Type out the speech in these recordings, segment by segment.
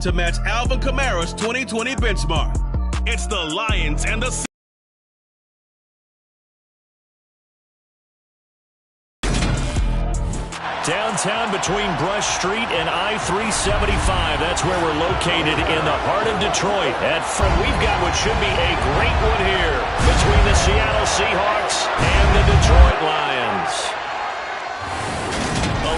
to match Alvin Kamara's 2020 benchmark. It's the Lions and the Downtown between Brush Street and I-375. That's where we're located in the heart of Detroit. We've got what should be a great one here between the Seattle Seahawks and the Detroit Lions.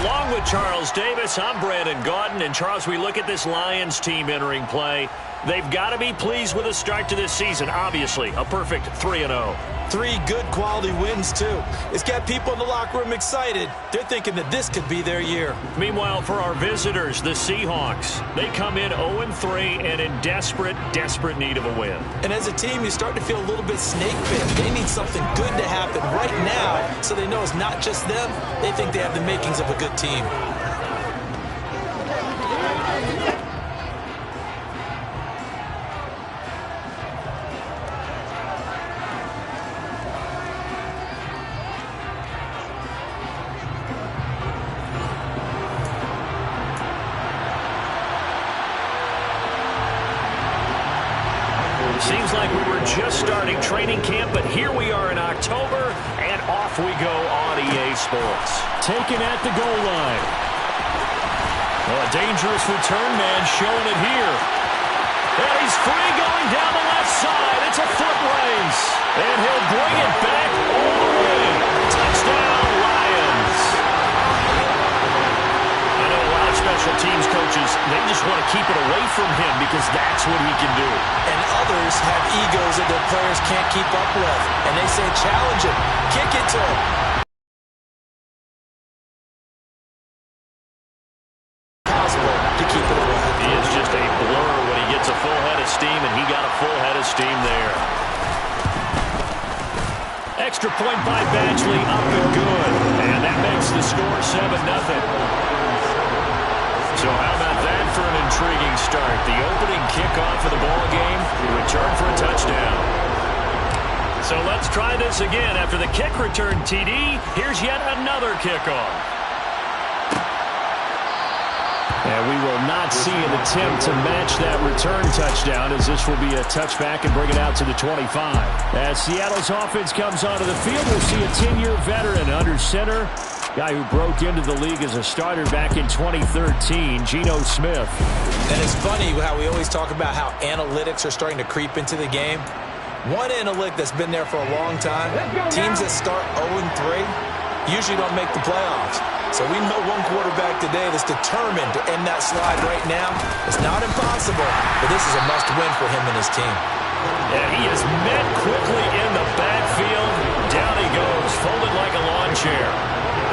Along with Charles Davis, I'm Brandon Gaudin. And Charles, we look at this Lions team entering play. They've got to be pleased with the start to this season. Obviously, a perfect 3-0. 3 good quality wins, too. It's got people in the locker room excited. They're thinking that this could be their year. Meanwhile, for our visitors, the Seahawks, they come in 0-3 and in desperate need of a win. And as a team, you start to feel a little bit snake bit. They need something good to happen right now so they know it's not just them. They think they have the makings of a good team. Seems like we were just starting training camp, but here we are in October, and off we go on EA Sports. Taken at the goal line. Well, a dangerous return man showing it here. And he's free going down the left side. It's a foot race. And he'll bring it back all the way. Touchdown, Lions. I know a lot of special teams coaches, they just want to keep it away from him because that's what he can do. And others have egos that their players can't keep up with. And they say, challenge him. Kick it to him. Possible to keep it away. He is just a blur when he gets a full head of steam, and he got a full head of steam there. Extra point by Badgley, up and good. And that makes the score 7-0. So how about that for an intriguing start? The opening kickoff of the ball game, return for a touchdown. So let's try this again. After the kick return TD, here's yet another kickoff. And we will not see an attempt to match that return touchdown, as this will be a touchback and bring it out to the 25. As Seattle's offense comes onto the field, we'll see a 10-year veteran under center. Guy who broke into the league as a starter back in 2013, Geno Smith. And it's funny how we always talk about how analytics are starting to creep into the game. One analytic that's been there for a long time, teams that start 0-3 usually don't make the playoffs. So we know one quarterback today that's determined to end that slide right now. It's not impossible, but this is a must-win for him and his team. And he is met quickly in the backfield. Down he goes, folded like a lawn chair.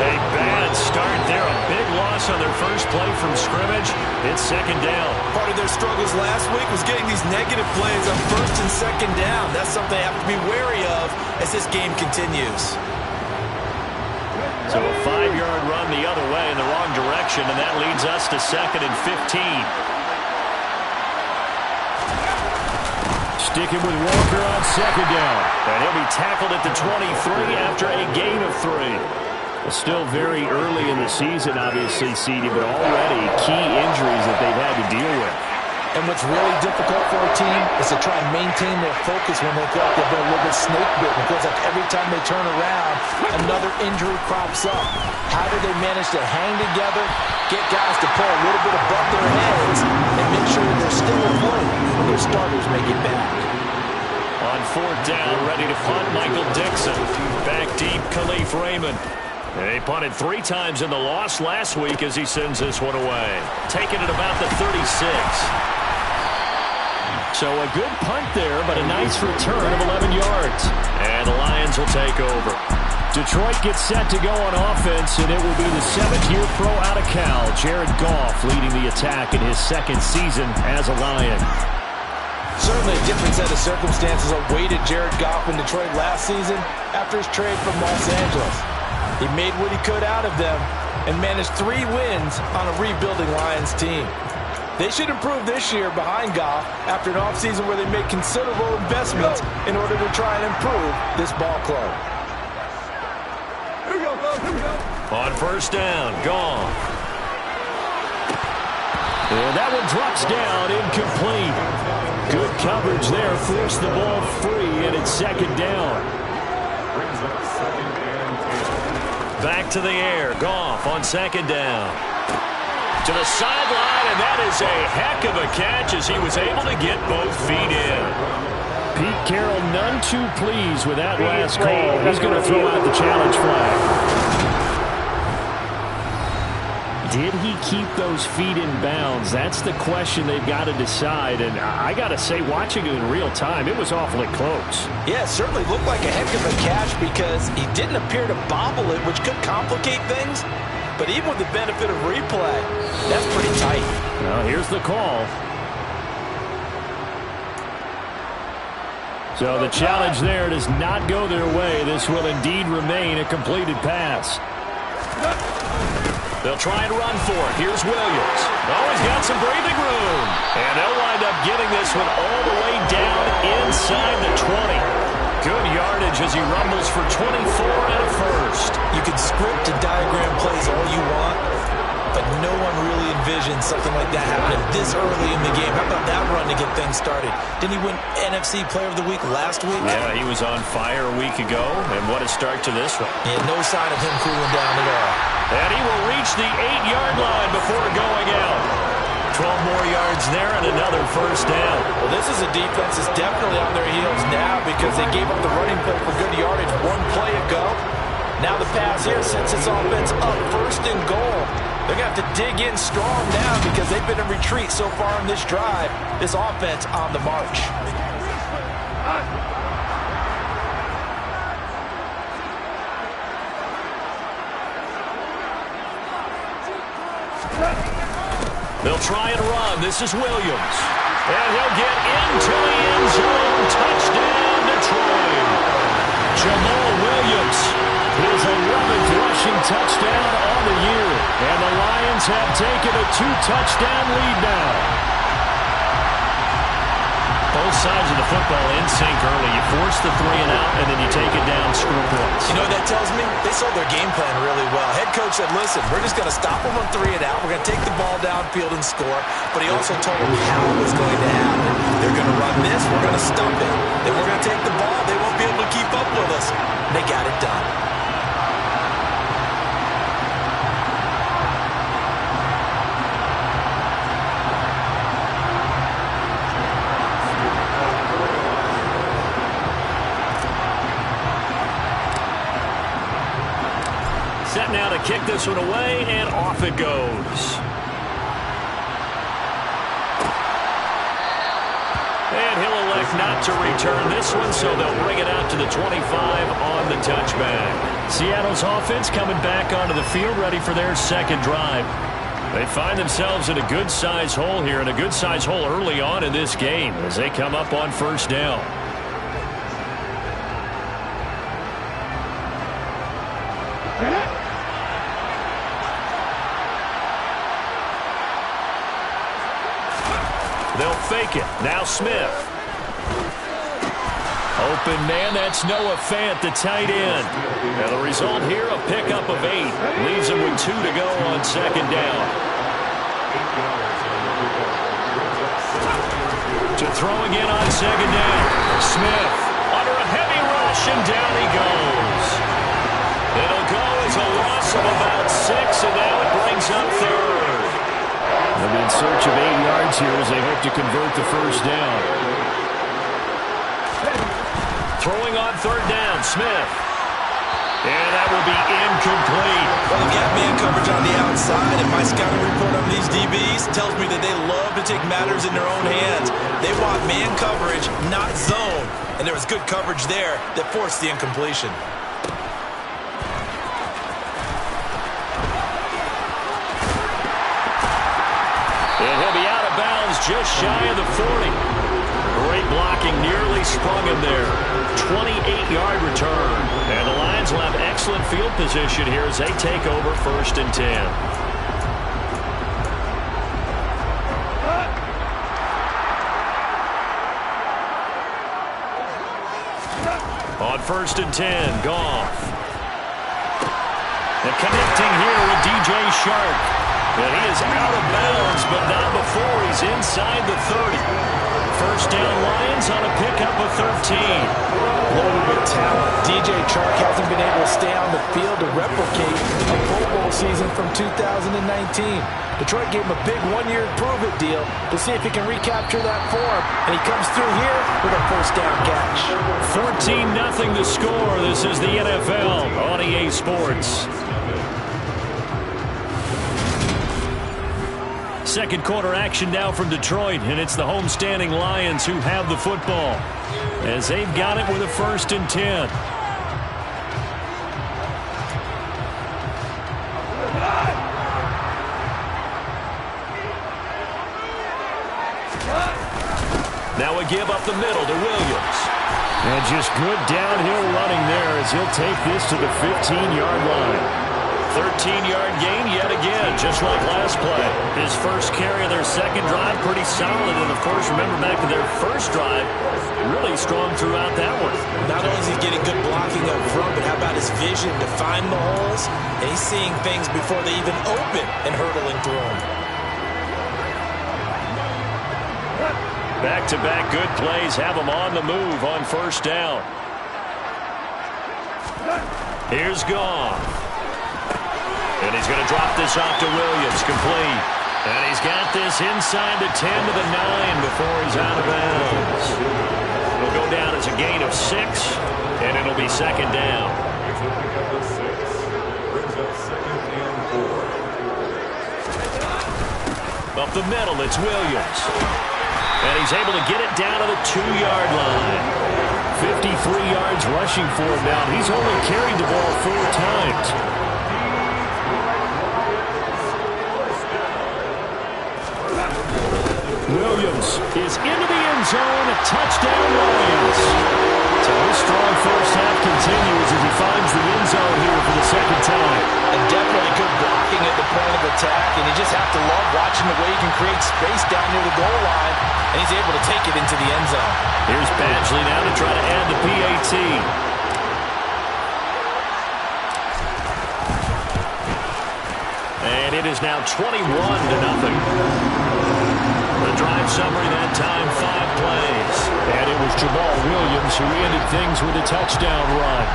A bad start there, a big loss on their first play from scrimmage. It's second down. Part of their struggles last week was getting these negative plays on first and second down. That's something they have to be wary of as this game continues. So a 5-yard run the other way in the wrong direction, and that leads us to 2nd and 15. Sticking with Walker on second down. And he'll be tackled at the 23 after a gain of 3. Still very early in the season, obviously, CD, but already key injuries that they've had to deal with. And what's really difficult for a team is to try and maintain their focus when they feel like they've been a little bit snake-bitten. It feels like every time they turn around, another injury crops up. How do they manage to hang together, get guys to play a little bit above their heads, and make sure that they're still afloat when their starters make it back? On 4th down, ready to punt, Michael Dixon. Back deep, Khalif Raymond. They punted 3 times in the loss last week as he sends this one away. Taking it about the 36. So a good punt there, but a nice return of 11 yards. And the Lions will take over. Detroit gets set to go on offense, and it will be the 7th-year pro out of Cal, Jared Goff, leading the attack in his 2nd season as a Lion. Certainly a different set of circumstances awaited Jared Goff in Detroit last season after his trade from Los Angeles. He made what he could out of them and managed 3 wins on a rebuilding Lions team. They should improve this year behind Goff after an offseason where they made considerable investments in order to try and improve this ball club. On 1st down, Goff. And that one drops down, incomplete. Good coverage there, forced the ball free, and it's second down. Back to the air, Goff on second down. To the sideline, and that is a heck of a catch as he was able to get both feet in. Pete Carroll none too pleased with that last call. He's going to throw out the challenge flag. Did he keep those feet in bounds? That's the question they've got to decide. And I got to say, watching it in real time, it was awfully close. Yeah, it certainly looked like a heck of a catch because he didn't appear to bobble it, which could complicate things. But even with the benefit of replay, that's pretty tight. Well, here's the call. So the challenge there does not go their way. This will indeed remain a completed pass. They'll try and run for it. Here's Williams. Oh, he's got some breathing room. And they'll wind up getting this one all the way down inside the 20. Good yardage as he rumbles for 24 and a first. You can script and diagram plays all you want, but no one really envisioned something like that happening this early in the game. How about that run to get things started? Didn't he win NFC Player of the Week last week? Yeah, he was on fire a week ago, and what a start to this one. Yeah, no sign of him cooling down at all. And he will reach the 8-yard line before going out. 12 more yards there and another first down. Well, this is a defense that's definitely on their heels now because they gave up the running play for good yardage one play ago. Now the pass here sets its offense up first and goal. They're going to have to dig in strong now because they've been in retreat so far in this drive. This offense on the march. They'll try and run. This is Williams. And he'll get into the end zone. Touchdown, Detroit. Jamal Williams, his 11th rushing touchdown on the year. And the Lions have taken a 2-touchdown lead now. Both sides of the football in sync early. You force the 3 and out, and then you take it down, score points. You know what that tells me? They saw their game plan really well. Head coach said, listen, we're just going to stop them on 3 and out. We're going to take the ball downfield and score. But he also told them how it was going to happen. They're going to run this. We're going to stump it. Then we're going to take the ball. They won't be able to keep up with us. And they got it done. Set now to kick this one away, and off it goes. And he'll elect not to return this one, so they'll bring it out to the 25 on the touchback. Seattle's offense coming back onto the field, ready for their second drive. They find themselves in a good-sized hole here, and a good-sized hole early on in this game as they come up on first down. They'll fake it. Now Smith. Open man, that's Noah Fant, the tight end. And the result here, a pickup of 8. Leaves him with 2 to go on second down. To throw again on second down. Smith under a heavy rush, and down he goes. It'll go as a loss of about 6, and now it brings up third. They'll be in search of 8 yards here as they hope to convert the first down. Throwing on third down, Smith. And that will be incomplete. Well, they've got man coverage on the outside, and my scouting report on these DBs tells me that they love to take matters in their own hands. They want man coverage, not zone. And there was good coverage there that forced the incompletion. And he'll be out of bounds just shy of the 40. Great blocking, nearly sprung him there. 28-yard return. And the Lions will have excellent field position here as they take over first and 10. On first and 10, Goff. And connecting here with DJ Shark. And he is out of bounds, but not before he's inside the 30. First down Lions on a pickup of 13. Loaded with talent. DJ Chark hasn't been able to stay on the field to replicate a Pro Bowl season from 2019. Detroit gave him a big one-year prove-it deal to see if he can recapture that form. And he comes through here with a first down catch. 14-0 the score. This is the NFL on EA Sports. Second quarter action now from Detroit, and it's the homestanding Lions who have the football as they've got it with a 1st and 10. Now a give up the middle to Williams. And just good downhill running there as he'll take this to the 15-yard line. 13-yard gain yet again, just like last play. His first carry of their second drive, pretty solid. And, of course, remember back to their first drive, really strong throughout that one. Not only is he getting good blocking up front, but how about his vision to find the holes? And he's seeing things before they even open and hurtling through them. Back-to-back good plays have him on the move on first down. Here's Goff. And he's going to drop this off to Williams, complete. And he's got this inside the 10 to the 9 before he's out of bounds. It'll go down as a gain of 6, and it'll be second down. Up the middle, it's Williams. And he's able to get it down to the 2-yard line. 53 yards rushing for him now. He's only carried the ball 4 times. Williams is into the end zone. A touchdown, Lions. So his strong first half continues as he finds the end zone here for the second time. And definitely good blocking at the point of attack. And you just have to love watching the way he can create space down near the goal line. And he's able to take it into the end zone. Here's Badgley now to try to add the PAT. And it is now 21-0. The drive summary that time, 5 plays. And it was Jamal Williams who ended things with a touchdown run.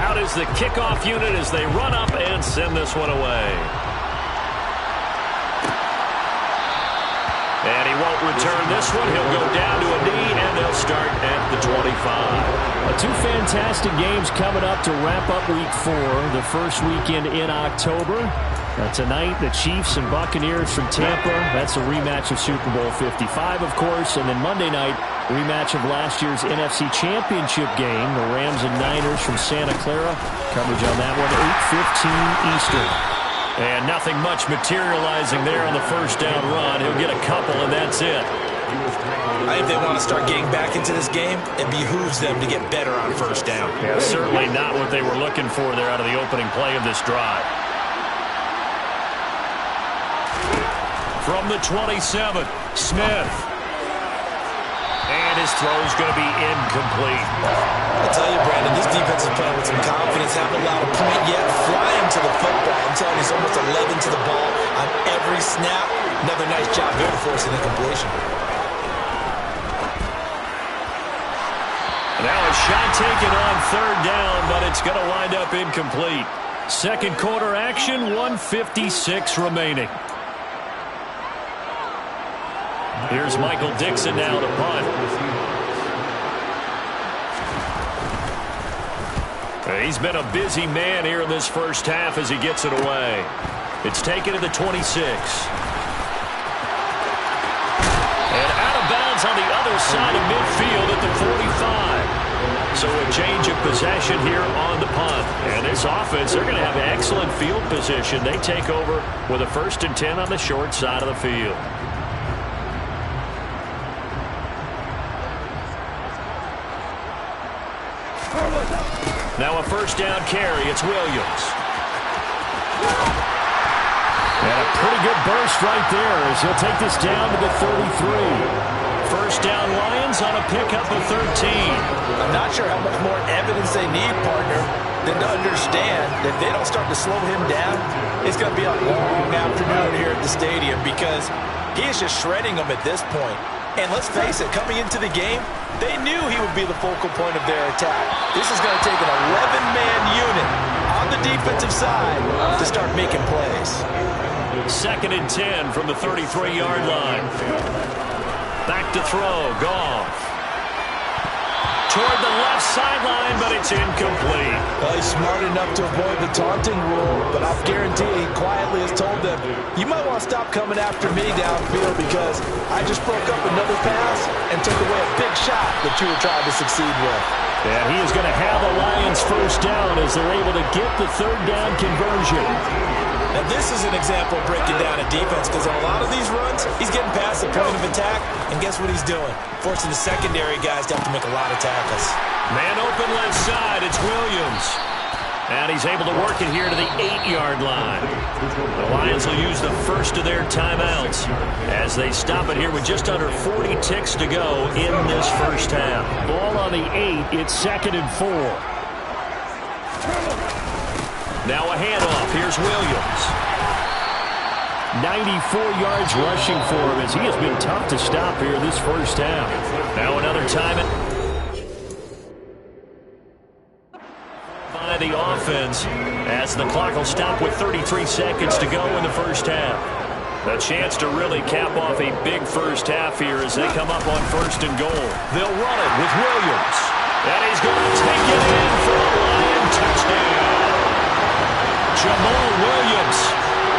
Out is the kickoff unit as they run up and send this one away. And he won't return this one. He'll go down to a knee, and they'll start at the 25. 2 fantastic games coming up to wrap up Week 4, the first weekend in October. Tonight, the Chiefs and Buccaneers from Tampa. That's a rematch of Super Bowl 55, of course. And then Monday night, rematch of last year's NFC Championship game, the Rams and Niners from Santa Clara. Coverage on that one, 8:15 Eastern. And nothing much materializing there on the first down run. He'll get a couple, and that's it. If they want to start getting back into this game, it behooves them to get better on first down. Yeah, certainly not what they were looking for there out of the opening play of this drive. From the 27, Smith. And his throw's going to be incomplete. I tell you, Brandon, this defense is playing with some confidence. Haven't allowed a point yet. Flying to the football. I'm telling you, he's almost 11 to the ball on every snap. Another nice job there to force an incompletion. Now a shot taken on third down, but it's going to wind up incomplete. Second quarter action, 1:56 remaining. Here's Michael Dixon now to punt. He's been a busy man here in this first half as he gets it away. It's taken to the 26. And out of bounds on the other side of midfield at the 45. So a change of possession here on the punt. And this offense, they're going to have excellent field position. They take over with a 1st and 10 on the short side of the field. Now a first down carry. It's Williams. And a pretty good burst right there as he'll take this down to the 33. First down Lions on a pickup of 13. I'm not sure how much more evidence they need, partner, than to understand that if they don't start to slow him down, it's going to be a long afternoon here at the stadium because he is just shredding them at this point. And let's face it, coming into the game, they knew he would be the focal point of their attack. This is going to take an 11-man unit on the defensive side to start making plays. 2nd and 10 from the 33-yard line. Back to throw, Goff. Toward the left sideline, but it's incomplete. Well, he's smart enough to avoid the taunting rule, but I'll guarantee he quietly has told them, you might want to stop coming after me downfield because I just broke up another pass and took away a big shot that you were trying to succeed with. And he is going to have the Lions first down as they're able to get the 3rd down conversion. Now, this is an example of breaking down a defense because on a lot of these runs, he's getting past the point of attack, and guess what he's doing? Forcing the secondary guys to have to make a lot of tackles. Man open left side, it's Williams. And he's able to work it here to the 8-yard line. The Lions will use the first of their timeouts as they stop it here with just under 40 ticks to go in this first half. Ball on the 8, it's 2nd and 4. Now a handoff. Here's Williams. 94 yards rushing for him as he has been tough to stop here this first half. Now another time by the offense as the clock will stop with 33 seconds to go in the first half. A chance to really cap off a big first half here as they come up on 1st and goal. They'll run it with Williams. And he's going to take it in for a Lion touchdown. Jamal Williams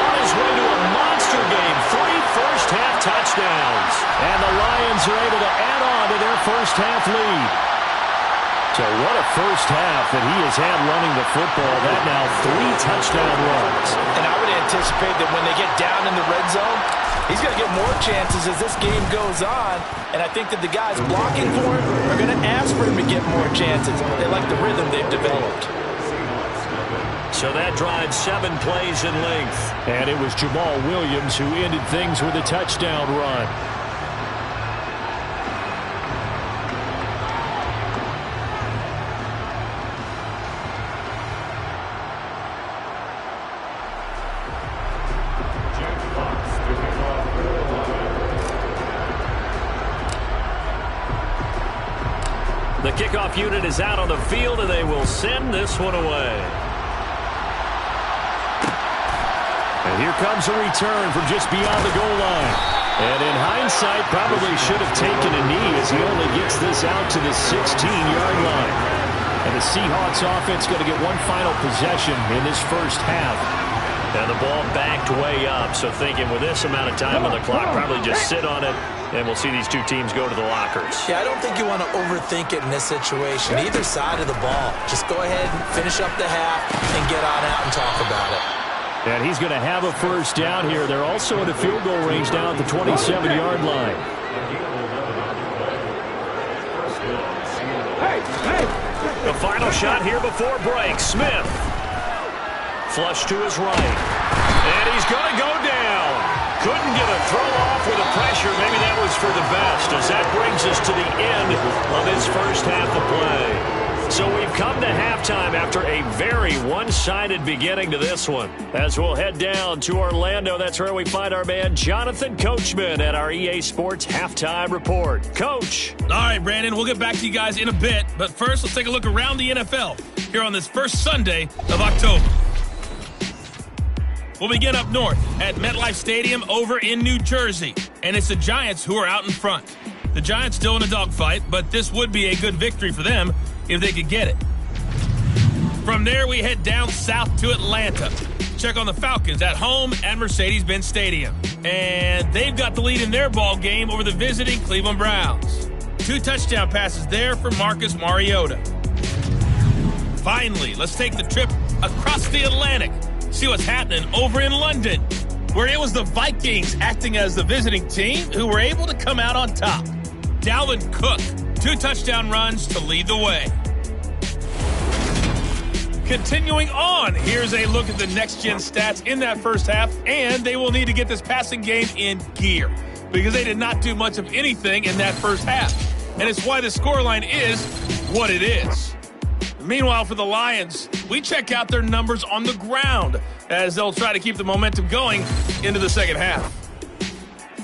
on his way to a monster game. 3 first-half touchdowns. And the Lions are able to add on to their first-half lead. So what a first half that he has had running the football. That now 3 touchdown runs. And I would anticipate that when they get down in the red zone, he's going to get more chances as this game goes on. And I think that the guys blocking for him are going to ask for him to get more chances. They like the rhythm they've developed. So that drives 7 plays in length. And it was Jamal Williams who ended things with a touchdown run. The kickoff unit is out on the field, and they will send this one away. And here comes a return from just beyond the goal line. And in hindsight, probably should have taken a knee as he only gets this out to the 16-yard line. And the Seahawks offense going to get one final possession in this first half. And the ball backed way up, so thinking with this amount of time on the clock, probably just sit on it, and we'll see these 2 teams go to the lockers. Yeah, I don't think you want to overthink it in this situation. Either side of the ball. Just go ahead and finish up the half and get on out and talk about it. And he's going to have a first down here. They're also in the field goal range down at the 27-yard line. The final shot here before break. Smith. Flush to his right. And he's going to go down. Couldn't get a throw off with the pressure. Maybe that was for the best as that brings us to the end of this first half of play. So we've come to halftime after a very one-sided beginning to this one. As we'll head down to Orlando, that's where we find our man Jonathan Coachman at our EA Sports Halftime Report. Coach. All right, Brandon, we'll get back to you guys in a bit. But first, let's take a look around the NFL here on this first Sunday of October. We'll begin up north at MetLife Stadium over in New Jersey. And it's the Giants who are out in front. The Giants still in a dogfight, but this would be a good victory for them if they could get it. From there, we head down south to Atlanta. Check on the Falcons at home at Mercedes-Benz Stadium. And they've got the lead in their ball game over the visiting Cleveland Browns. 2 touchdown passes there for Marcus Mariota. Finally, let's take the trip across the Atlantic. See what's happening over in London, where it was the Vikings acting as the visiting team who were able to come out on top. Dalvin Cook, 2 touchdown runs to lead the way. Continuing on, here's a look at the next-gen stats in that first half, and they will need to get this passing game in gear because they did not do much of anything in that first half, and it's why the scoreline is what it is. Meanwhile, for the Lions, we check out their numbers on the ground as they'll try to keep the momentum going into the second half.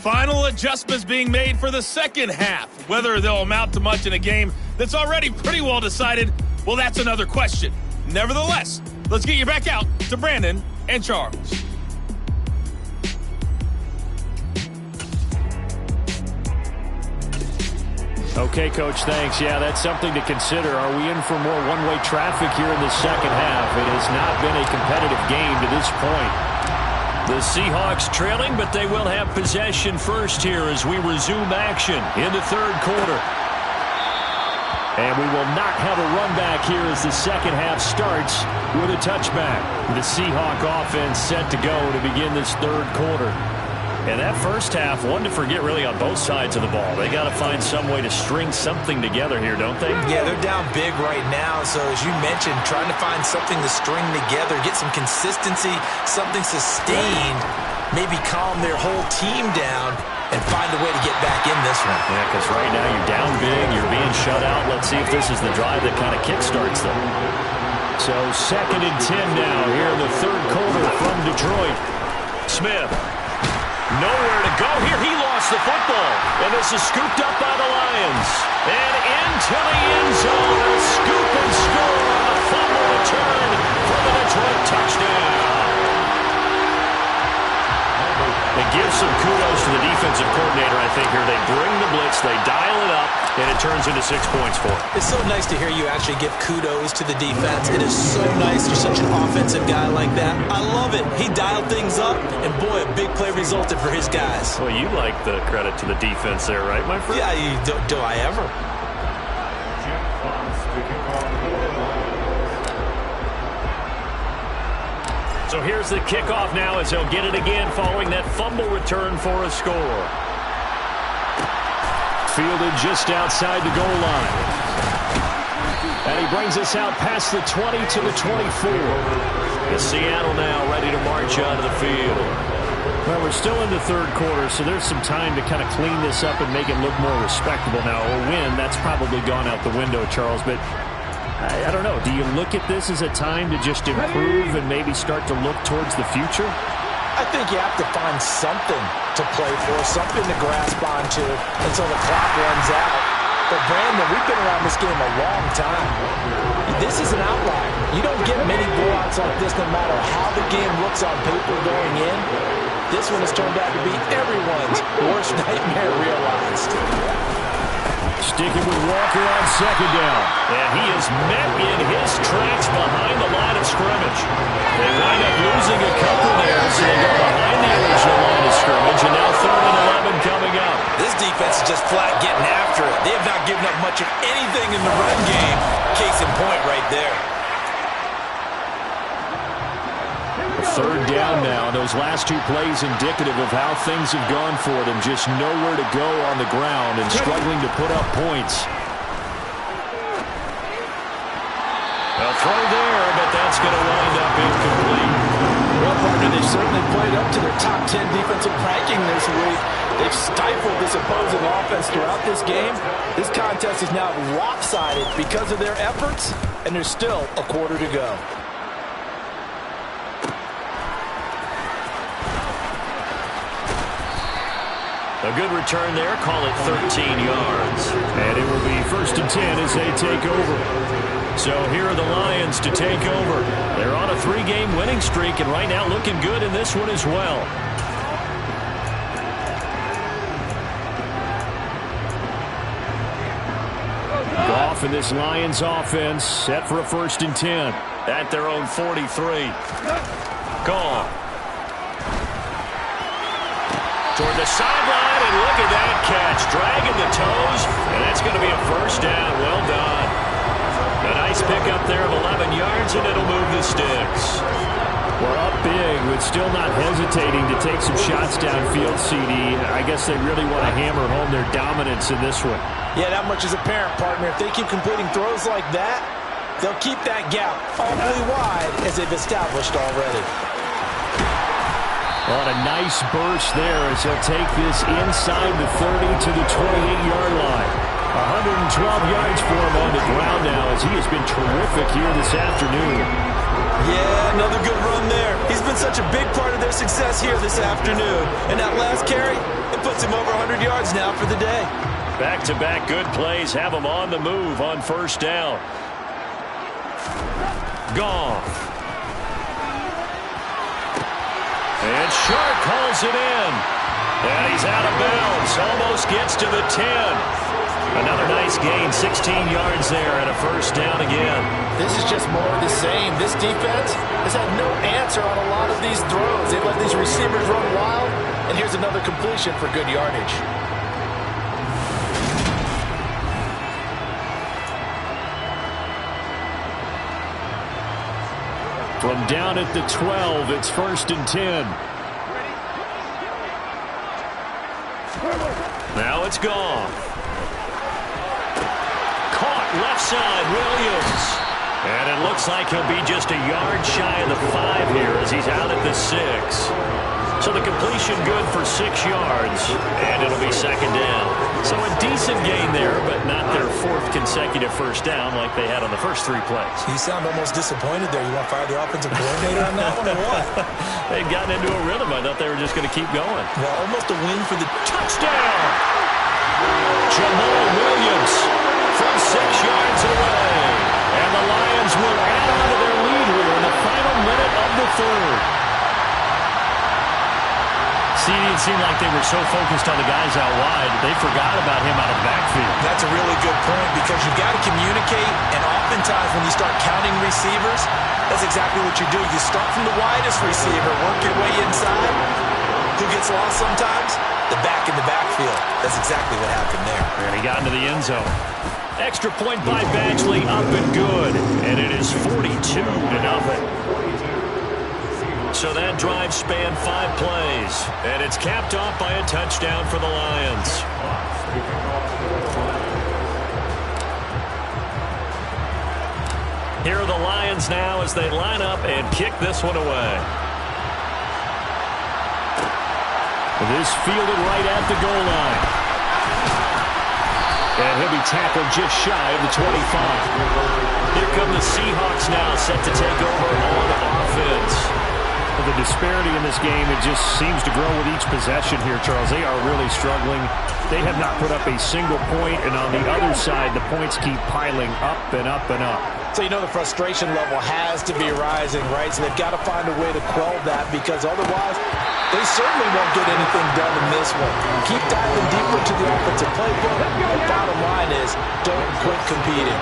Final adjustments being made for the second half. Whether they'll amount to much in a game that's already pretty well decided, well, that's another question. Nevertheless, let's get you back out to Brandon and Charles. Okay, Coach, thanks. Yeah, that's something to consider. Are we in for more one-way traffic here in the second half? It has not been a competitive game to this point. The Seahawks trailing, but they will have possession first here as we resume action in the third quarter. And we will not have a run back here as the second half starts with a touchback. The Seahawk offense set to go to begin this third quarter. And that first half, one to forget really on both sides of the ball. They got to find some way to string something together here, don't they? Yeah, they're down big right now. So as you mentioned, trying to find something to string together, get some consistency, something sustained, maybe calm their whole team down and find a way to get back in this one. Yeah, because right now you're down big, you're being shut out. Let's see if this is the drive that kind of kickstarts them. So 2nd and 10 now here in the third quarter from Detroit. Smith. Nowhere to go here. He lost the football. And this is scooped up by the Lions. And into the end zone. A scoop and score on a fumble return for the Detroit touchdown. They give some kudos to the defensive coordinator, I think, here. They bring the blitz, they dial it up, and it turns into 6 points for them. It's so nice to hear you actually give kudos to the defense. It is so nice you're such an offensive guy like that. I love it. He dialed things up, and boy, a big play resulted for his guys. Well, you like the credit to the defense there, right, my friend? Yeah, do I ever? So here's the kickoff now as he'll get it again following that fumble return for a score. Fielded just outside the goal line. And he brings us out past the 20 to the 24. And Seattle now ready to march onto the field. Well, we're still in the third quarter, so there's some time to kind of clean this up and make it look more respectable now. A win, that's probably gone out the window, Charles, but I don't know. Do you look at this as a time to just improve and maybe start to look towards the future? I think you have to find something to play for, something to grasp onto until the clock runs out. But, Brandon, we've been around this game a long time. This is an outlier. You don't get many blowouts like this no matter how the game looks on paper going in. This one has turned out to be everyone's worst nightmare realized. Sticking with Walker on second down. And he is met in his tracks behind the line of scrimmage. They wind up losing a couple there, so they go behind the original line of scrimmage, and now 3rd and 11 coming up. This defense is just flat getting after it. They have not given up much of anything in the run game. Case in point right there. 3rd down now. Those last 2 plays indicative of how things have gone for them. Just nowhere to go on the ground and struggling to put up points. A throw there, but that's going to wind up incomplete. Well, partner, they certainly played up to their top 10 defensive ranking this week. They've stifled this opposing offense throughout this game. This contest is now lopsided because of their efforts, and there's still a quarter to go. A good return there. Call it 13 yards. And it will be 1st and 10 as they take over. So here are the Lions to take over. They're on a 3-game winning streak, and right now looking good in this one as well. Goff and this Lions offense set for a 1st and 10. At their own 43. Goff. Toward the sideline, and look at that catch. Dragging the toes, and that's going to be a 1st down. Well done. A nice pickup there of 11 yards, and it'll move the sticks. We're up big, but still not hesitating to take some shots downfield, CD. I guess they really want to hammer home their dominance in this one. Yeah, that much is apparent, partner. If they keep completing throws like that, They'll keep that gap awfully wide as they've established already. On a nice burst there as he'll take this inside the 30 to the 28-yard line. 112 yards for him on the ground now as he has been terrific here this afternoon. Yeah, another good run there. He's been such a big part of their success here this afternoon. And that last carry, it puts him over 100 yards now for the day. Back-to-back good plays have him on the move on first down. Goff. And Shark calls it in. And he's out of bounds. Almost gets to the 10. Another nice gain, 16 yards there and a first down again. This is just more of the same. This defense has had no answer on a lot of these throws. They've let these receivers run wild, and here's another completion for good yardage. From down at the 12, it's 1st and 10. Now it's gone. Caught left side, Williams. And it looks like he'll be just a yard shy of the 5 here as he's out at the 6. So the completion good for 6 yards, and it'll be 2nd down. So a decent gain there, but not their 4th consecutive first down like they had on the first 3 plays. You sound almost disappointed there. You want to fire the offensive coordinator on that one or what? They'd gotten into a rhythm. I thought they were just going to keep going. Well, almost a win for the touchdown. Jamal Williams from 6 yards away. And the Lions will add on to their lead here in the final minute of the 3rd. See, it seemed like they were so focused on the guys out wide, they forgot about him out of the backfield. That's a really good point because you've got to communicate, and oftentimes when you start counting receivers, that's exactly what you do. You start from the widest receiver, work your way inside. Who gets lost sometimes? The back in the backfield. That's exactly what happened there. And he got into the end zone. Extra point by Badgley, up and good. And it is 42-0. So that drive spanned 5 plays. And it's capped off by a touchdown for the Lions. Here are the Lions now as they line up and kick this one away. This fielded right at the goal line. And he'll be tackled just shy of the 25. Here come the Seahawks now, set to take over on offense. Well, the disparity in this game, it just seems to grow with each possession here, Charles. They are really struggling. They have not put up a single point, and on the other side, the points keep piling up and up and up. So you know the frustration level has to be rising, right? So they've got to find a way to quell that because otherwise they certainly won't get anything done in this one. Keep diving deeper to the offensive playbook. The bottom line is don't quit competing.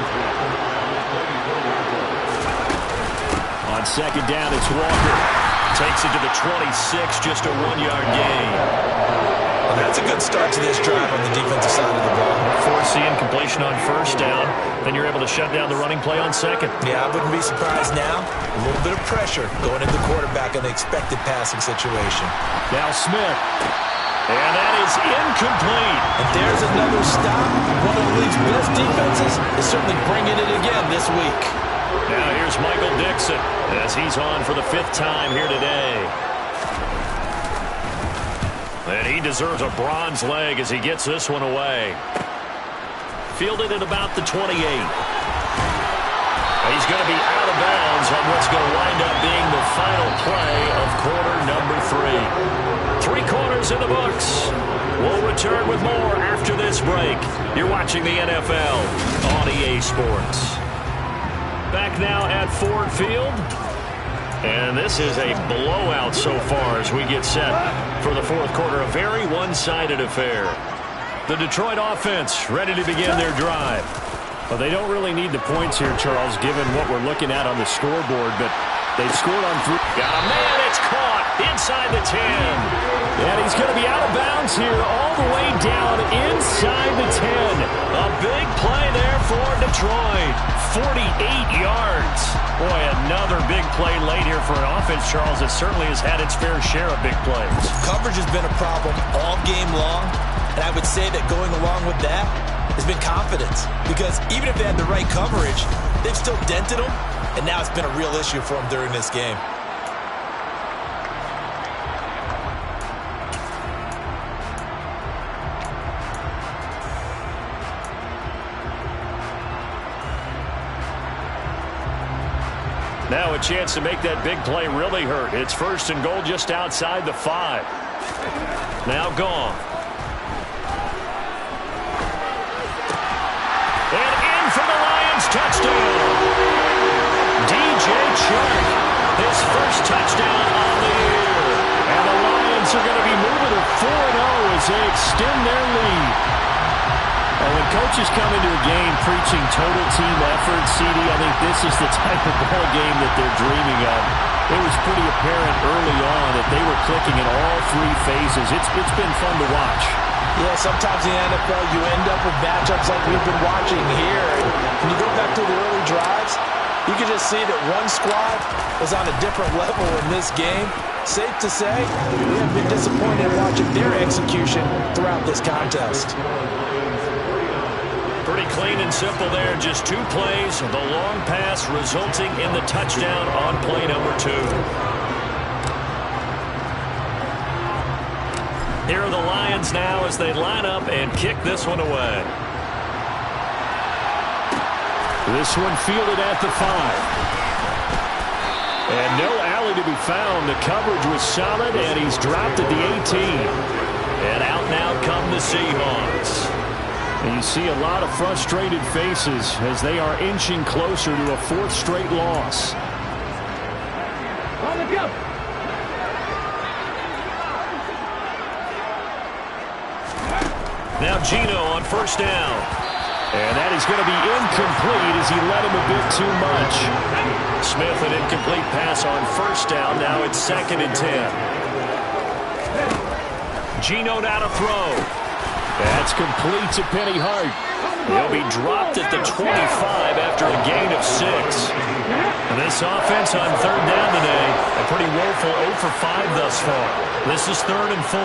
On 2nd down, it's Walker. Takes it to the 26, just a 1-yard gain. Well, that's a good start to this drive on the defensive side of the ball. Forcing completion on 1st down. Then you're able to shut down the running play on 2nd. Yeah, I wouldn't be surprised now. A little bit of pressure going into the quarterback in the expected passing situation. Now Smith. And that is incomplete. And there's another stop. One of the league's best defenses is certainly bringing it again this week. Now here's Michael Dixon as he's on for the 5th time here today. And he deserves a bronze leg as he gets this one away. Fielded at about the 28. He's going to be out of bounds on what's going to wind up being the final play of quarter number 3. 3 quarters in the books. We'll return with more after this break. You're watching the NFL on EA Sports. Back now at Ford Field. And this is a blowout so far as we get set for the 4th quarter. A very one-sided affair. The Detroit offense ready to begin their drive. Well, they don't really need the points here, Charles, given what we're looking at on the scoreboard, but they've scored on 3. Got a man, it's caught inside the 10. And he's going to be out of bounds here all the way down inside the 10. A big play there for Detroit. 48 yards. Boy, another big play late here for an offense, Charles, that certainly has had its fair share of big plays. Coverage has been a problem all game long, and I would say that going along with that has been confidence. Because even if they had the right coverage, they've still dented him, and now it's been a real issue for him during this game. Now a chance to make that big play really hurt. It's 1st and goal just outside the 5. Now gone. And in for the Lions touchdown. DJ Chark, his first touchdown on the year. And the Lions are going to be moving to 4-0 as they extend their lead. And when coaches come into a game preaching total team effort, CD, I think this is the type of ball game that they're dreaming of. It was pretty apparent early on that they were clicking in all 3 phases. It's been fun to watch. Yeah, sometimes in the NFL you end up with matchups like we've been watching here. When you go back to the early drives, you can just see that one squad was on a different level in this game. Safe to say, we have been disappointed in watching their execution throughout this contest. Pretty clean and simple there. Just 2 plays. The long pass resulting in the touchdown on play number 2. Here are the Lions now as they line up and kick this one away. This one fielded at the 5. And no alley to be found. The coverage was solid, and he's dropped at the 18. And out now come the Seahawks. And you see a lot of frustrated faces as they are inching closer to a 4th straight loss. Now Geno on 1st down. And that is going to be incomplete as he led him a bit too much. Smith, an incomplete pass on 1st down. Now it's 2nd and 10. Geno now to throw. That's complete to Penny Hart. He'll be dropped at the 25 after a gain of 6. And this offense on 3rd down today, a pretty woeful 0 for 5 thus far. This is 3rd and 4.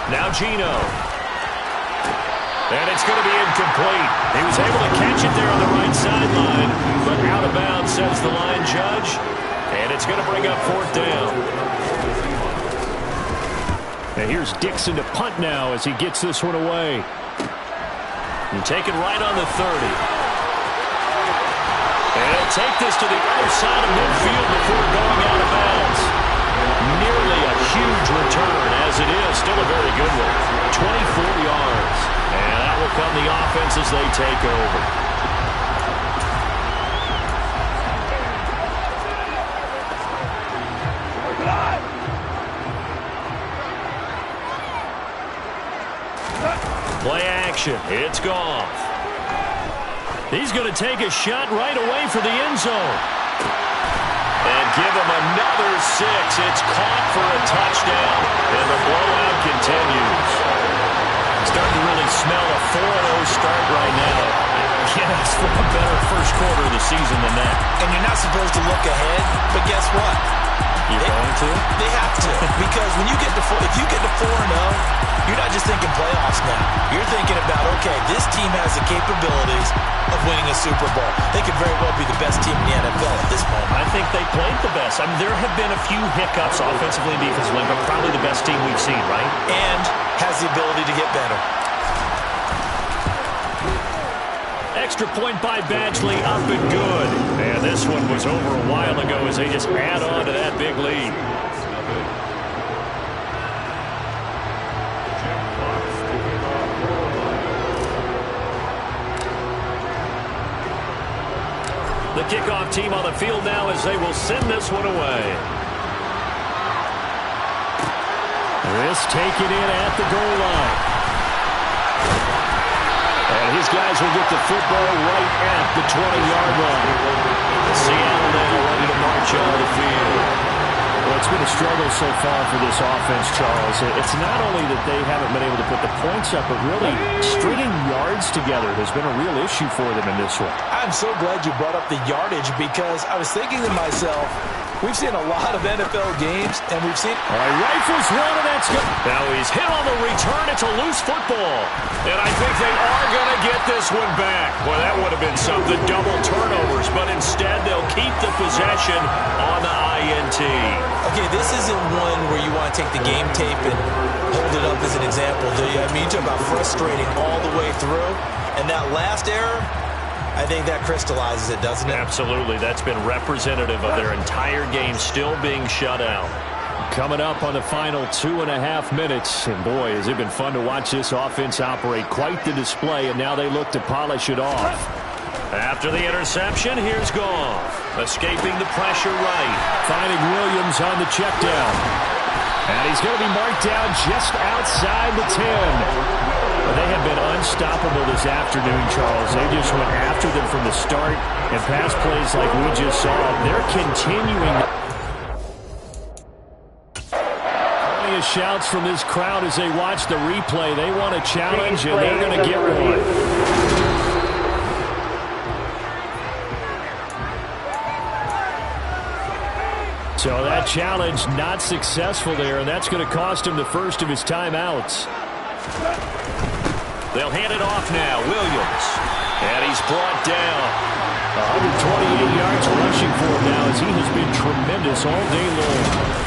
Now Geno. And it's going to be incomplete. He was able to catch it there on the right sideline, but out of bounds, says the line judge. And it's going to bring up 4th down. And here's Dixon to punt now as he gets this one away. And take it right on the 30. And he'll take this to the other side of midfield before going out of bounds. Nearly a huge return as it is. Still a very good one. 24 yards. And that will come the offense as they take over. Play action. It's Goff. He's going to take a shot right away for the end zone. And give him another 6. It's caught for a touchdown, and the blowout continues. Starting to really smell a 4-0 start right now. Can't ask for a better first quarter of the season than that. And you're not supposed to look ahead, but guess what? You're going to? They have to. Because when you get to if you get to 4-0, you're not just thinking playoffs now. You're thinking about, okay, this team has the capabilities of winning a Super Bowl. They could very well be the best team in the NFL at this moment. I think they played the best. I mean, there have been a few hiccups offensively and defensively, but probably the best team we've seen, right? And has the ability to get better. Extra point by Badgley, up and good. And this one was over a while ago as they just add on to that big lead. The kickoff team on the field now as they will send this one away. This taken in at the goal line. And his guys will get the football right at the 20-yard line. Seattle now ready to march on the field. Well, it's been a struggle so far for this offense, Charles. It's not only that they haven't been able to put the points up, but really stringing yards together has been a real issue for them in this one. I'm so glad you brought up the yardage because I was thinking to myself, we've seen a lot of NFL games, and we've seen... All right, rifles one, and that's good. Now he's hit on the return. It's a loose football. And I think they are going to get this one back. Boy, that would have been something, double turnovers. But instead, they'll keep the possession on the INT. Okay, this isn't one where you want to take the game tape and hold it up as an example, do you? I mean, you talk about frustrating all the way through. And that last error, I think that crystallizes it, doesn't it? Absolutely. That's been representative of their entire game still being shut out. Coming up on the final 2.5 minutes. And boy, has it been fun to watch this offense operate. Quite the display, and now they look to polish it off. After the interception, here's Goff. Escaping the pressure right. Finding Williams on the check down. And he's going to be marked down just outside the 10. They have been unstoppable this afternoon, Charles. They just went after them from the start, and pass plays like we just saw, they're continuing. Plenty of shouts from this crowd as they watch the replay. They want a challenge, and they're going to get one. So that challenge not successful there, and that's going to cost him the first of his timeouts. They'll hand it off now. Williams. And he's brought down. 128 yards rushing for him now as he has been tremendous all day long.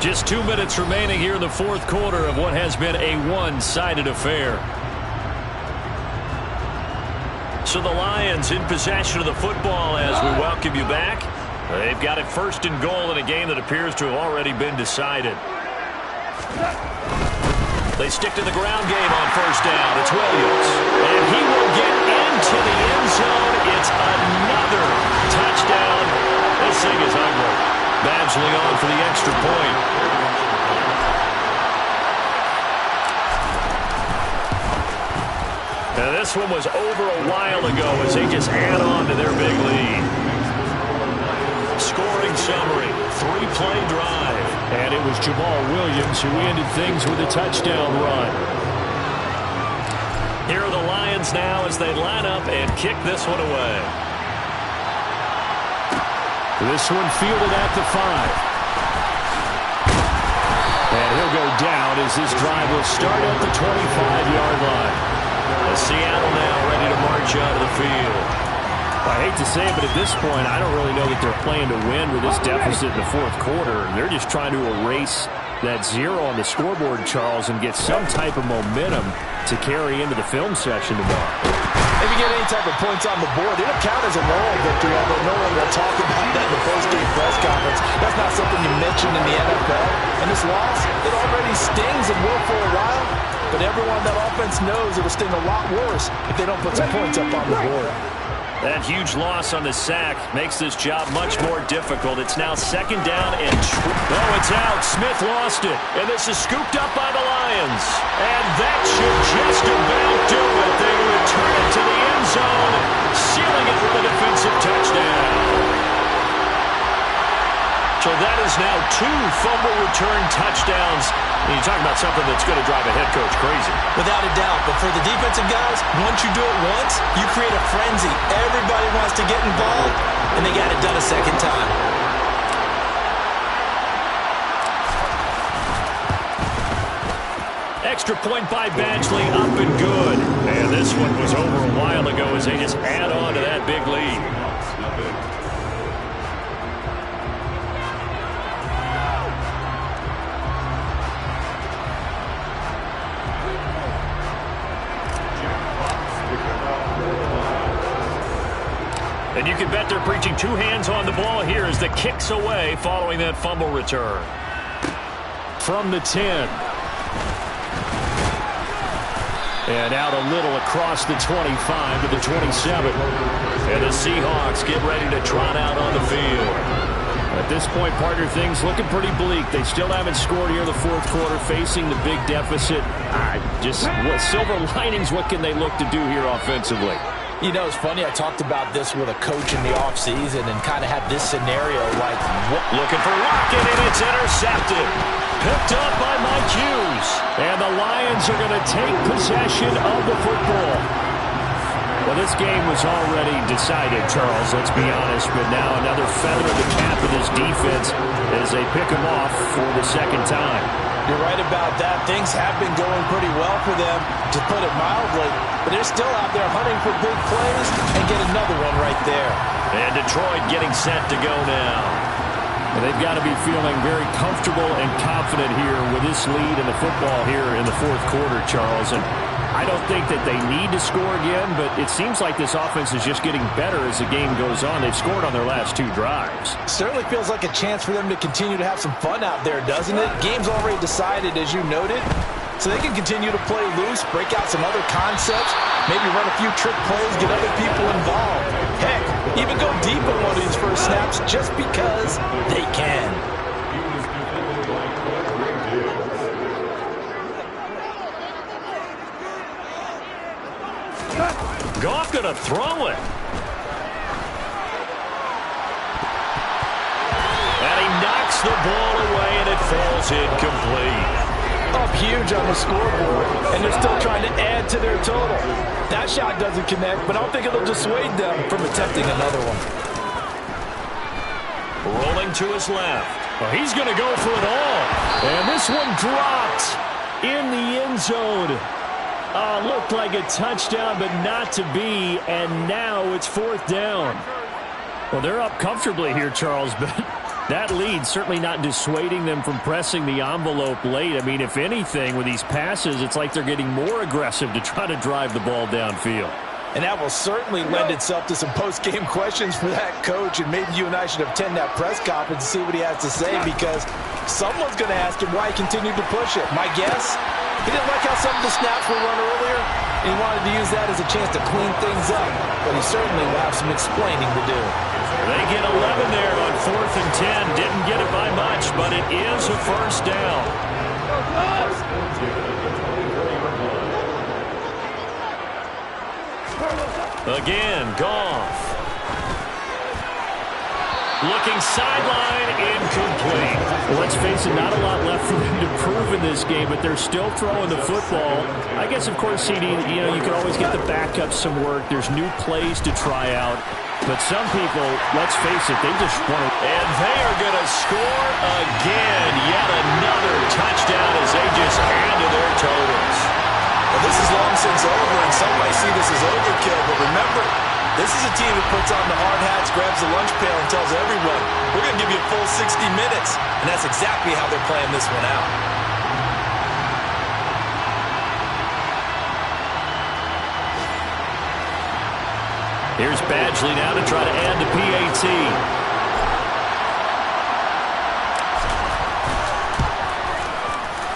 Just 2 minutes remaining here in the fourth quarter of what has been a one-sided affair. So the Lions in possession of the football as we welcome you back. They've got it first and goal in a game that appears to have already been decided. They stick to the ground game on first down. It's Williams. And he will get into the end zone. It's another touchdown. This thing is ugly. Badgley on for the extra point. Now this one was over a while ago as they just add on to their big lead. Scoring summary, 3-play drive. And it was Jamal Williams who ended things with a touchdown run. Here are the Lions now as they line up and kick this one away. This one fielded at the 5. And he'll go down as this drive will start at the 25-yard line. As Seattle now ready to march out of the field. I hate to say it, but at this point, I don't really know that they're playing to win with this deficit in the fourth quarter. They're just trying to erase that 0 on the scoreboard, Charles, and get some type of momentum to carry into the film session tomorrow. If you get any type of points on the board, it'll count as a moral victory, although no one will talk about that in the post-game press conference. That's not something you mention in the NFL. And this loss, it already stings and will for a while, but everyone on that offense knows it will sting a lot worse if they don't put some points up on the board. That huge loss on the sack makes this job much more difficult. It's now second down and oh, it's out. Smith lost it. And this is scooped up by the Lions. And that should just about do it. They return it to the end zone, sealing it with a defensive touchdown. So that is now 2 fumble return touchdowns. And you talk about something that's going to drive a head coach crazy. Without a doubt. But for the defensive guys, once you do it once, you create a frenzy. Everybody wants to get involved, and they got it done a second time. Extra point by Badgley, up and good. And this one was over a while ago as they just add on to that big lead. And you can bet they're preaching 2 hands on the ball here as the kick's away following that fumble return. From the 10. And out a little across the 25 to the 27. And the Seahawks get ready to trot out on the field. At this point, partner, things looking pretty bleak. They still haven't scored here in the fourth quarter, facing the big deficit. Silver linings, what can they look to do here offensively? You know, it's funny, I talked about this with a coach in the offseason and kind of had this scenario like, looking for Lockett, and it's intercepted. Picked up by Mike Hughes. And the Lions are going to take possession of the football. Well, this game was already decided, Charles, let's be honest, but now another feather in the cap of this defense as they pick him off for the second time. You're right about that. Things have been going pretty well for them, to put it mildly, but they're still out there hunting for big plays and get another one right there. And Detroit getting set to go now. And they've got to be feeling very comfortable and confident here with this lead in the football here in the fourth quarter, Charles. And I don't think that they need to score again, but it seems like this offense is just getting better as the game goes on. They've scored on their last 2 drives. Certainly feels like a chance for them to continue to have some fun out there, doesn't it? Game's already decided, as you noted, so they can continue to play loose, break out some other concepts, maybe run a few trick plays, get other people involved. Heck, even go deep on one of these first snaps just because they can. Goff going to throw it. And he knocks the ball away, and it falls incomplete. Up huge on the scoreboard, and they're still trying to add to their total. That shot doesn't connect, but I don't think it'll dissuade them from attempting another one. Rolling to his left. Well, he's going to go for it all. And this one dropped in the end zone. Looked like a touchdown, but not to be, and now it's fourth down. Well, they're up comfortably here, Charles, but that lead certainly not dissuading them from pressing the envelope late. I mean, if anything, with these passes, it's like they're getting more aggressive to try to drive the ball downfield. And that will certainly lend itself to some post-game questions for that coach, and maybe you and I should attend that press conference and see what he has to say, because someone's going to ask him why he continued to push it. My guess? He didn't like how some of the snaps were run earlier, and he wanted to use that as a chance to clean things up. But he certainly will have some explaining to do. They get 11 there on 4th and 10. Didn't get it by much, but it is a first down. Again, Goff. Looking sideline, incomplete. Well, let's face it, not a lot left for them to prove in this game, but they're still throwing the football. I guess, of course, CD, you can always get the backups some work. There's new plays to try out. But some people, let's face it, they just want to. And they are going to score again. Yet another touchdown as they just add to their totals. Well, this is long since over, and some might see this as overkill, but remember, this is a team that puts on the hard hats, grabs the lunch pail, and tells everyone, we're going to give you a full 60 minutes. And that's exactly how they're playing this one out. Here's Badgley now to try to add the PAT.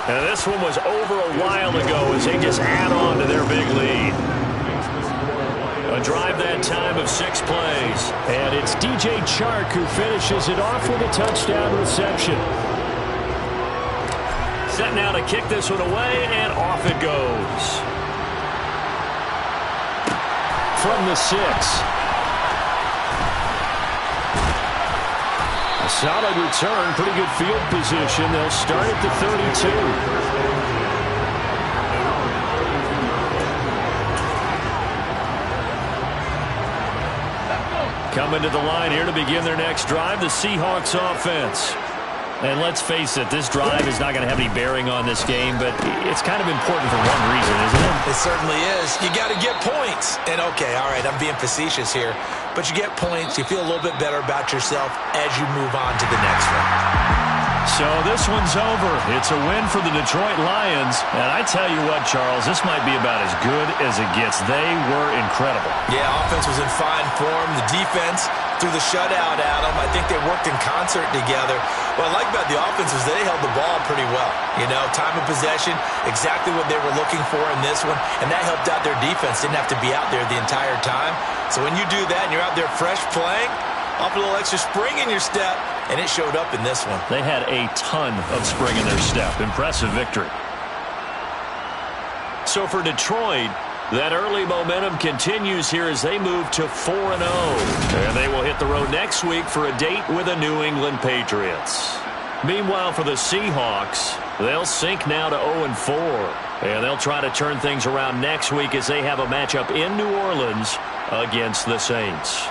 Now this one was over a while ago as they just add on to their big lead. A drive that time of 6 plays. And it's DJ Chark who finishes it off with a touchdown reception. Set now to kick this one away, and off it goes. From the 6. A solid return, pretty good field position. They'll start at the 32. Coming to the line here to begin their next drive, the Seahawks offense. And let's face it, this drive is not going to have any bearing on this game, but it's kind of important for one reason, isn't it? It certainly is. You got to get points. And okay, all right, I'm being facetious here, but you get points, you feel a little bit better about yourself as you move on to the next one. So this one's over. It's a win for the Detroit Lions. And I tell you what, Charles, this might be about as good as it gets. They were incredible. Yeah, offense was in fine form. The defense through the shutout, Adam. I think they worked in concert together. What I like about the offense is they held the ball pretty well. You know, time of possession, exactly what they were looking for in this one, and that helped out their defense. Didn't have to be out there the entire time. So when you do that and you're out there fresh playing, off a little extra spring in your step, and it showed up in this one. They had a ton of spring in their step. Impressive victory. So for Detroit, that early momentum continues here as they move to 4-0. And they will hit the road next week for a date with the New England Patriots. Meanwhile, for the Seahawks, they'll sink now to 0-4. And they'll try to turn things around next week as they have a matchup in New Orleans against the Saints.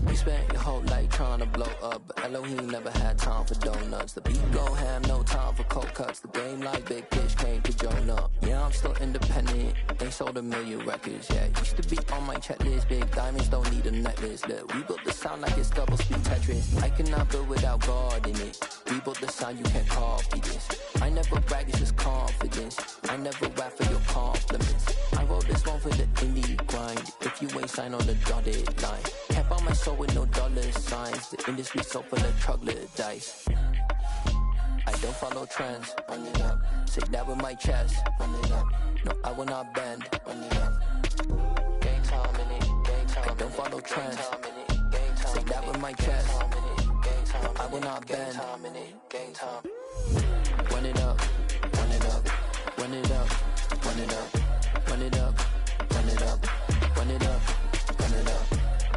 You spent your whole life trying to blow up, but Elohim never had time for donuts. The beat go ham, no time for cold cuts. The game like Big Fish came to Jonah. Yeah, I'm still independent, ain't sold a million records yet. Used to be on my checklist, big diamonds don't need a necklace. Look, we built the sound like it's double speed Tetris. I cannot build without God in it. We built the sound, you can't copy this. I never brag, it's just confidence. I never rap for your compliments. I wrote this one for the indie grind. If you ain't signed on the dotted line, can't buy my soul with no dollar signs. The industry so full of troglodytes. I don't follow trends. Run it up. Say that with my chest. Run it up. No, I will not bend. Run it up. Gang time in it. Gang time. I don't follow trends. Say that with my chest. No, I will not bend. Gang time. Run it up. Run it up. Run it up. Run it up. Run it up. Run it up. Run it up. Run it up.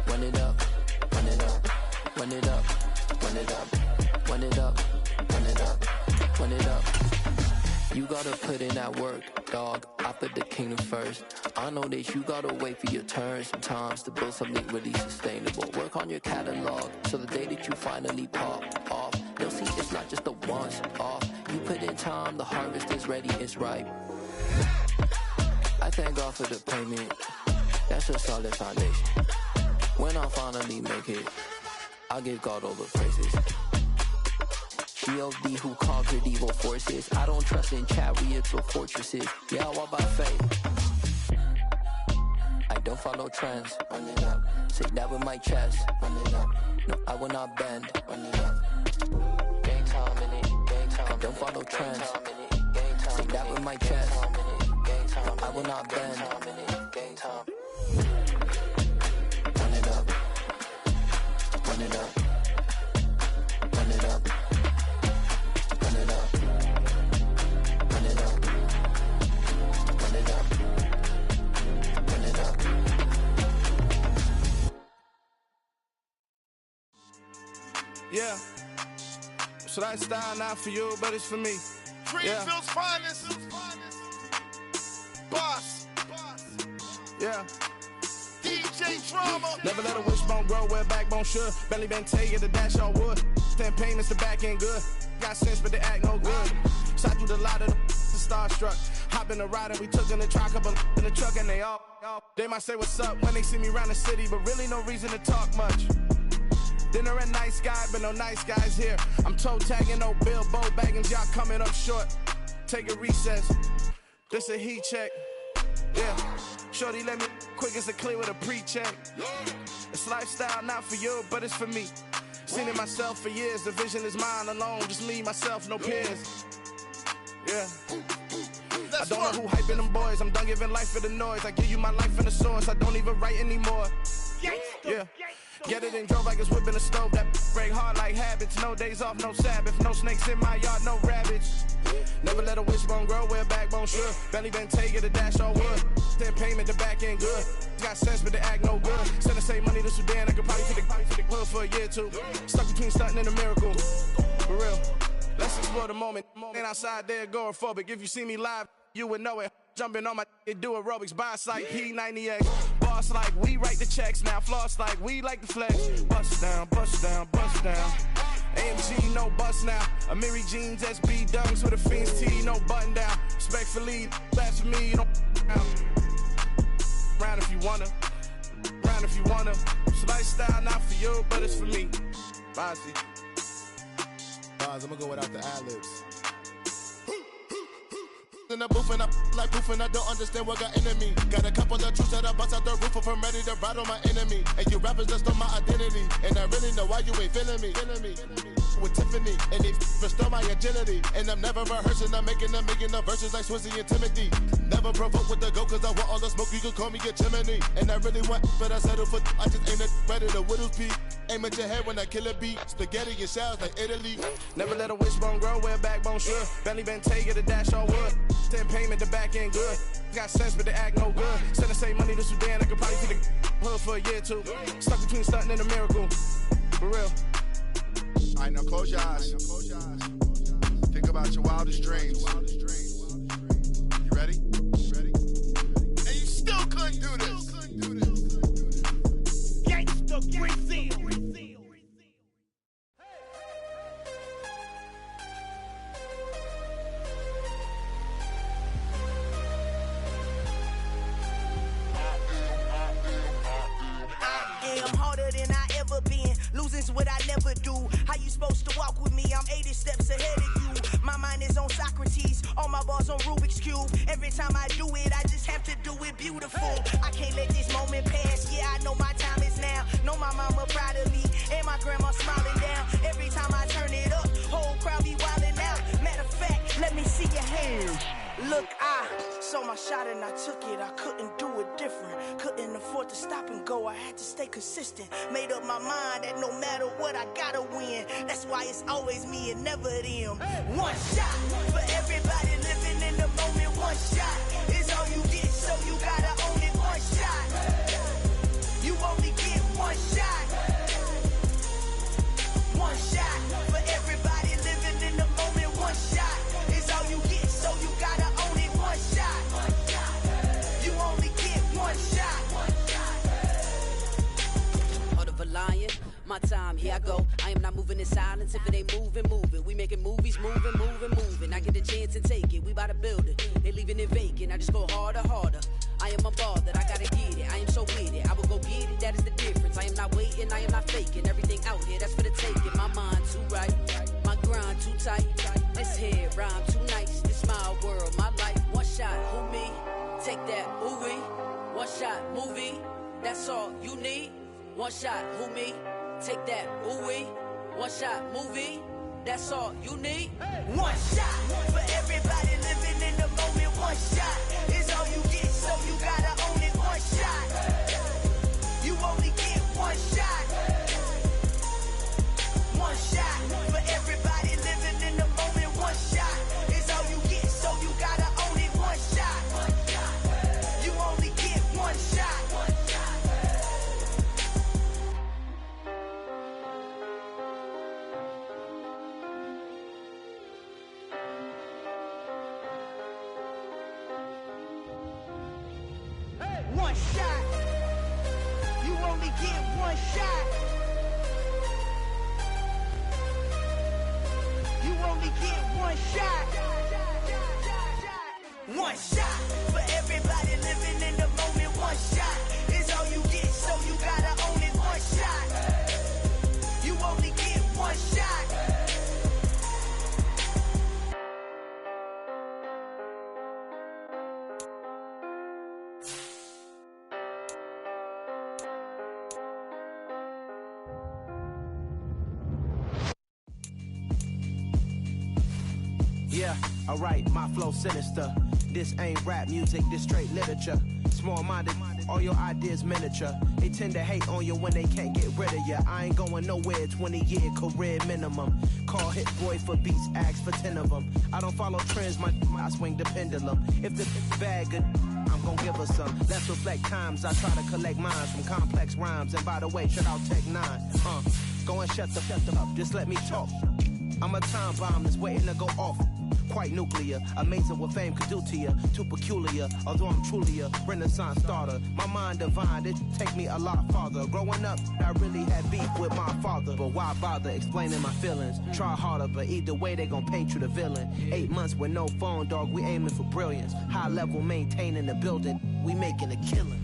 Run it up. Run it up. Run it up. Run it up. Run it up. Run it up. Run it up. You gotta put in that work, dog. I put the kingdom first. I know that you gotta wait for your turn sometimes to build something really sustainable. Work on your catalog so the day that you finally pop off, they'll see it's not just a once off. You put in time, the harvest is ready, it's ripe. I thank God for the payment. That's a solid foundation. When I finally make it, I'll give God all the praises. G.O.D. who conquered evil forces. I don't trust in chariots or fortresses. Yeah, I walk by faith. I don't follow trends. Run it up. Say that with my chest. Run it up. No, I will not bend. Run it up. Gang time in it. Gang time. I don't follow trends. Say that with my chest. No, I will not bend. Gang time. Run it up. Run it up. Run it up. Run it up. Run it up. Run it up. Run it up. Yeah. So that style not for you, but it's for me. Greenfield's finest. Boss. Yeah. DJ Drama. Never let a wishbone grow where a backbone should. Belly been taking the dash all wood. 10 payments, the back end good. Got sense, but they act no good. Shot through the lot of the starstruck. Hop in the ride and we took in the truck, couple in the truck, and they all. They might say what's up when they see me around the city, but really no reason to talk much. Dinner a nice guy, but no nice guys here. I'm toe tagging, no Bilbo Baggins, y'all coming up short. Take a recess. This a heat check. Yeah. Shorty let me quick as a clear with a pre-check. It's lifestyle not for you, but it's for me. Seen it myself for years. The vision is mine alone. Just me, myself, no peers. Yeah. I don't know who hyping them boys. I'm done giving life for the noise. I give you my life in the source. I don't even write anymore. Yeah. Get it and drove like it's whipping a stove. That break hard like habits. No days off, no Sabbath. No snakes in my yard, no rabbits. Never let a wishbone grow where a backbone should. Belly been taking the dash all wood. 10 payment, the back end good. Got sense, but they act no good. Send the same money to Sudan. I could probably take the hood for a year or two. Stuck between stunting and a miracle. For real. Let's explore the moment. Ain't outside there agoraphobic. If you see me live, you would know it. Jumping on my do aerobics, boss like P90X. Boss like we write the checks now. Floss like we like the flex. Bust down, bust down, bust down. AMG, no bust now. Amiri jeans, SB dunks with a Fiends T, no button down. Respectfully, that's for me, you don't round if you wanna. Round if you wanna. It's lifestyle not for you, but it's for me. Bossy. I'm gonna go without the ad-libs. in the booth and I like poof and I don't understand what got into me. Got a couple of truths that I bust out the roof if I'm ready to ride on my enemy. And you rappers just stole my identity, and I really know why you ain't feeling me. With Tiffany, and they restore my agility. And I'm never rehearsing, I'm making a million of verses like Swizzy and Timothy. Never provoke with the go, cause I want all the smoke, you can call me a chimney. And I really want, but I settle for, I just ain't ready to whittles pea. Aim at your head when I kill a beat. Spaghetti and shells like Italy. Never let a wishbone grow where a backbone should. Belly been take it, a dash on wood. 10 payment, the back end good. Got sense, but they act no good. Send the same money to Sudan, I could probably see the hood for a year or two. Stuck between stunting and a miracle. For real. All right, now close your eyes. Think about your wildest dreams. You ready? And you still couldn't do this. Gangsta Brazil. I'm harder than I ever been. Losing's what I never do. How you supposed to walk with me? I'm 80 steps ahead of you. My mind is on Socrates. All my bars on Rubik's Cube. Every time I do it, I just have to do it beautiful. I can't let this moment pass. Yeah, I know my time is now. Know my mama proud of me. And my grandma smiling down. Every time I turn it up, whole crowd be wildin' out. Matter of fact, let me see your hands. Look, I saw my shot and I took it. I couldn't do it different. Couldn't afford to stop and go. I had to stay consistent. Made up my mind that no matter what, I gotta win. That's why it's always me and never them. One shot for everybody living in the moment. One shot is all you get, so you gotta own it. One shot. You only get one shot. One shot for everybody living in the moment. One shot is all you get, so you gotta own it. One shot. You only get one shot. Heart of a lion, my time, here I go. I am not moving in silence. If it ain't moving, moving. We making movies, moving. I get a chance and take it. We bout to build it. They leaving it vacant. I just go harder. I am a ball that I gotta get it. I am so with it. I will go get it. That is the difference. I am not waiting. I am not faking. Everything out here, that's for the taking. My mind too right. My grind too tight. This head rhyme too nice. This my world, my life. One shot, who me? Take that, ooh-wee. One shot, movie. That's all you need. One shot, who me? Take that, ooh-wee. One shot, movie. That's all you need. One shot for everybody living in the moment. One shot is all you get, so you gotta own it. One shot. You only get one shot. One shot for everybody living in the moment. One shot is all you get, so you gotta own it. One shot. You only get one shot. One shot. You only get one shot. You only get one shot. One shot for everybody living in the moment. One shot is all you get, so you gotta own it. One shot. You only get one shot. Yeah, alright, my flow sinister. This ain't rap music, this straight literature. Small-minded, all your ideas miniature. They tend to hate on you when they can't get rid of you. I ain't going nowhere, 20-year career minimum. Call Hit Boy for beats, ask for 10 of them. I don't follow trends, I swing the pendulum. If the bag good, I'm gon' give her some. Let's reflect times, I try to collect minds from complex rhymes. And by the way, shut out Tech 9. Go and shut the up, just let me talk. I'm a time bomb that's waiting to go off. Quite nuclear, amazing what fame could do to you. Too peculiar, although I'm truly a renaissance starter. My mind divine, it take me a lot farther. Growing up, I really had beef with my father. But why bother explaining my feelings? Try harder, but either way they gon' paint you the villain. 8 months with no phone, dog, we aiming for brilliance. High level maintaining the building, we making a killing.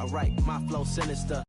Alright, my flow sinister.